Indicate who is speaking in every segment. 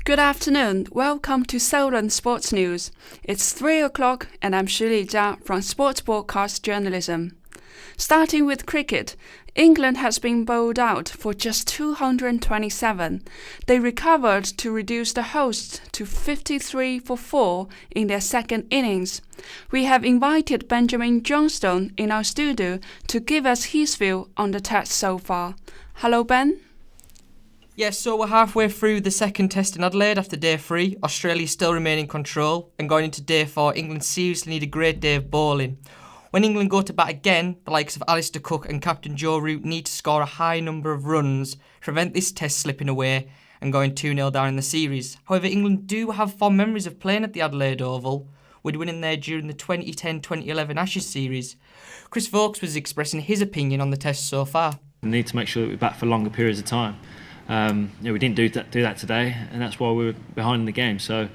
Speaker 1: Good afternoon. Welcome to Solent Sports News. It's 3 o'clock and I'm Shili Jia from Sports Broadcast Journalism. Starting with cricket, England has been bowled out for just 227. They recovered to reduce the hosts to 53 for 4 in their second innings. We have invited Benjamin Johnstone in our studio to give us his view on the test so far. Hello, Ben.
Speaker 2: Yes, so we're halfway through the second test in Adelaide after day 3. Australia still remain in control, and going into day 4, England seriously need a great day of bowling. When England go to bat again, the likes of Alistair Cook and Captain Joe Root need to score a high number of runs to prevent this test slipping away and going 2-0 down in the series. However, England do have fond memories of playing at the Adelaide Oval, with winning there during the 2010-2011 Ashes series. Chris Vokes was expressing his opinion on the test so far.
Speaker 3: We need to make sure that we bat for longer periods of time. We didn't do that today, and that's why we were behind in the game. So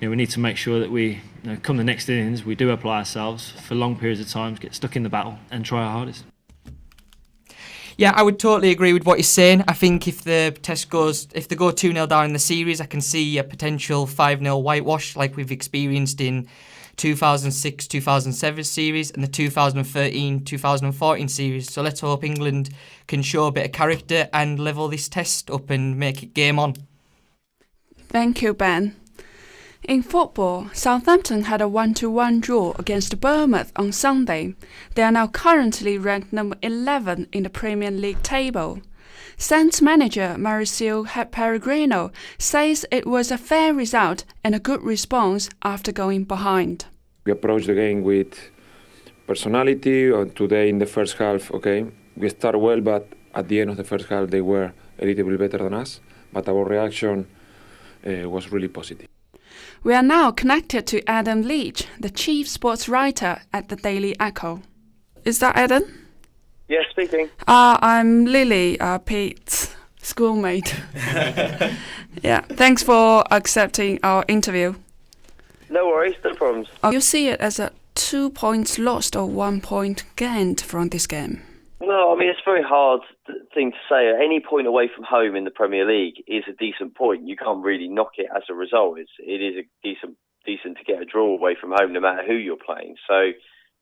Speaker 3: we need to make sure that we, come the next innings, we do apply ourselves for long periods of time, get stuck in the battle and try our hardest.
Speaker 2: Yeah, I would totally agree with what you're saying. I think if they go 2-0 down in the series, I can see a potential 5-0 whitewash like we've experienced in 2006-2007 series and the 2013-2014 series. So let's hope England can show a bit of character and level this test up and make it game on.
Speaker 1: Thank you, Ben. In football, Southampton had a 1-1 draw against Bournemouth on Sunday. They are now currently ranked number 11 in the Premier League table. Saints manager Mauricio Pellegrino says it was a fair result and a good response after going behind.
Speaker 4: We approached the game with personality. Today in the first half, we started well, but at the end of the first half they were a little bit better than us. But our reaction was really positive.
Speaker 1: We are now connected to Adam Leach, the chief sports writer at the Daily Echo. Is that Adam?
Speaker 5: Yes, speaking.
Speaker 1: I'm Lily, Pete's schoolmate. Yeah, thanks for accepting our interview.
Speaker 5: No worries, no problems.
Speaker 1: You see it as a 2 points lost or 1 point gained from this game?
Speaker 5: No, I mean, it's a very hard thing to say. At any point away from home in the Premier League is a decent point. You can't really knock it as a result. It is a decent to get a draw away from home no matter who you're playing. So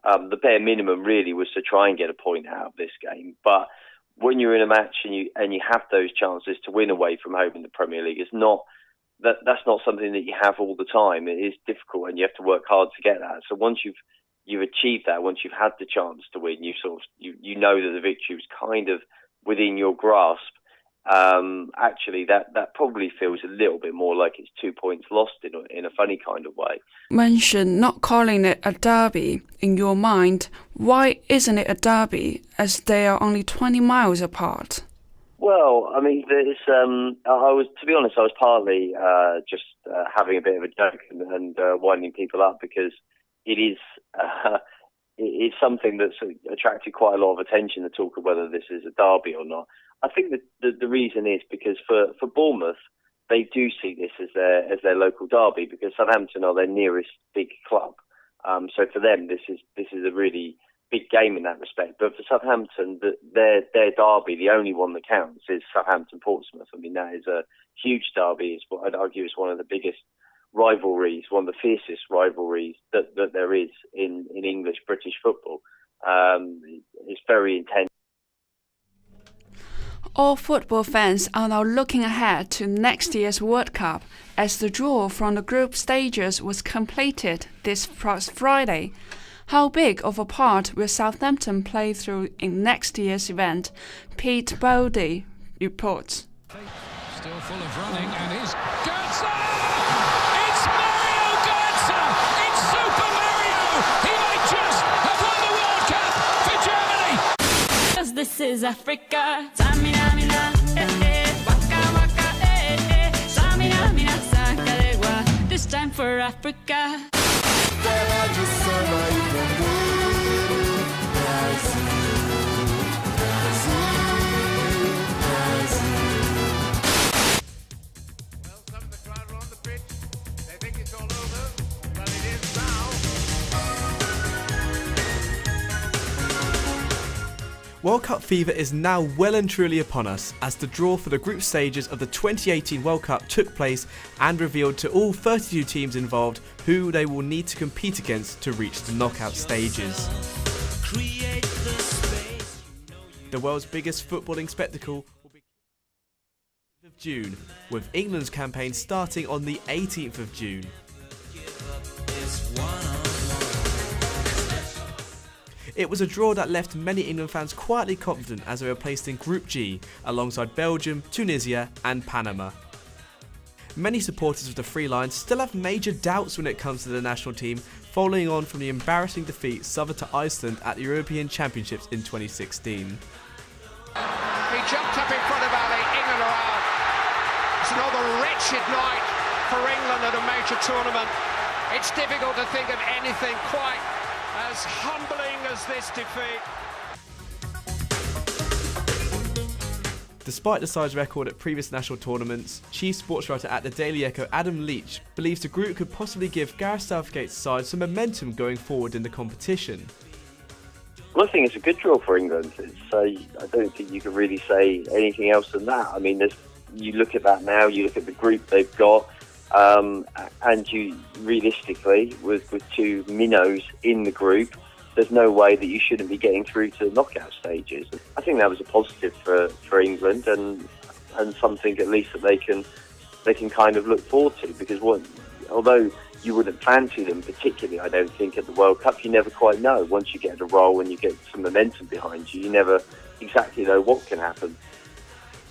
Speaker 5: the bare minimum really was to try and get a point out of this game. But when you're in a match and you have those chances to win away from home in the Premier League, that's not something that you have all the time. It is difficult and you have to work hard to get that. So once you've achieved that, once you've had the chance to win, you know that the victory was kind of within your grasp. Actually, that probably feels a little bit more like it's 2 points lost in a funny kind of way.
Speaker 1: Mention not calling it a derby in your mind. Why isn't it a derby, as they are only 20 miles apart?
Speaker 5: Well, I mean, I was partly just having a bit of a joke and winding people up because it's something that's attracted quite a lot of attention, the talk of whether this is a derby or not. I think that the reason is because for Bournemouth, they do see this as their local derby because Southampton are their nearest big club. So for them, this is a really big game in that respect. But for Southampton, their derby, the only one that counts, is Southampton-Portsmouth. I mean, that is a huge derby. It's what I'd argue is one of the biggest rivalries, one of the fiercest rivalries that there is in English-British football. It's very intense.
Speaker 1: All football fans are now looking ahead to next year's World Cup as the draw from the group stages was completed this past Friday. How big of a part will Southampton play through in next year's event? Pete Bowdy reports.
Speaker 6: Still full of running and is Goetze! It's Mario Goetze! It's Super Mario! He might just have won the World Cup for Germany!
Speaker 7: 'Cause this is Africa. Samina, mina, waka, waka, Samina, mina, sakarewa. This time for Africa.
Speaker 8: World Cup fever is now well and truly upon us as the draw for the group stages of the 2018 World Cup took place and revealed to all 32 teams involved who they will need to compete against to reach the knockout stages. The world's biggest footballing spectacle will be of June, with England's campaign starting on the 18th of June. It was a draw that left many England fans quietly confident as they were placed in Group G alongside Belgium, Tunisia and Panama. Many supporters of the Three Lions still have major doubts when it comes to the national team, following on from the embarrassing defeat suffered to Iceland at the European Championships in 2016.
Speaker 9: He jumped up in front of Ali, England are out. It's another wretched night for England at a major tournament. It's difficult to think of anything quite as humbling as this defeat.
Speaker 8: Despite the side's record at previous national tournaments, chief sports writer at the Daily Echo Adam Leach believes the group could possibly give Gareth Southgate's side some momentum going forward in the competition.
Speaker 5: Well, I think it's a good draw for England. I don't think you can really say anything else than that. I mean, you look at that now, you look at the group they've got, and you realistically, with two minnows in the group, there's no way that you shouldn't be getting through to the knockout stages. I think that was a positive for England and something at least that they can kind of look forward to, because although you wouldn't fancy them particularly, I don't think, at the World Cup, you never quite know. Once you get a roll and you get some momentum behind you, you never exactly know what can happen.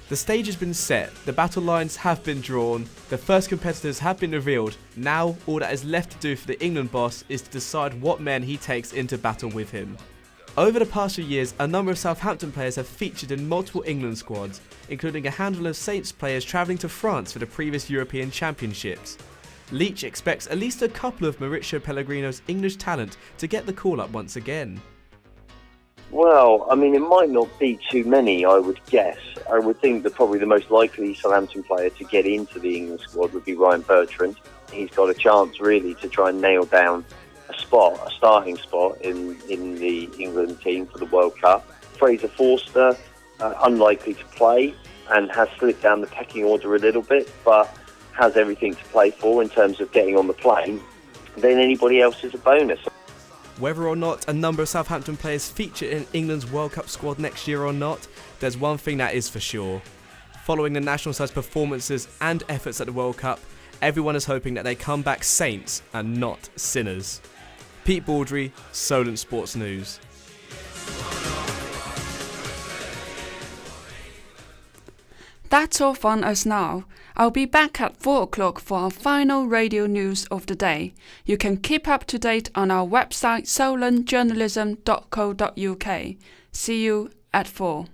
Speaker 8: The stage has been set, the battle lines have been drawn, the first competitors have been revealed. Now all that is left to do for the England boss is to decide what men he takes into battle with him. Over the past few years, a number of Southampton players have featured in multiple England squads, including a handful of Saints players travelling to France for the previous European Championships. Leach expects at least a couple of Mauricio Pellegrino's English talent to get the call-up once again.
Speaker 5: Well, I mean, it might not be too many, I would guess. I would think that probably the most likely Southampton player to get into the England squad would be Ryan Bertrand. He's got a chance, really, to try and nail down a starting spot in the England team for the World Cup. Fraser Forster, unlikely to play and has slipped down the pecking order a little bit, but has everything to play for in terms of getting on the plane. Then anybody else is a bonus.
Speaker 8: Whether or not a number of Southampton players feature in England's World Cup squad next year or not, there's one thing that is for sure. Following the national side's performances and efforts at the World Cup, everyone is hoping that they come back saints and not sinners. Pete Baldry, Solent Sports News.
Speaker 1: That's all from us now. I'll be back at 4 o'clock for our final radio news of the day. You can keep up to date on our website solentjournalism.co.uk. See you at 4.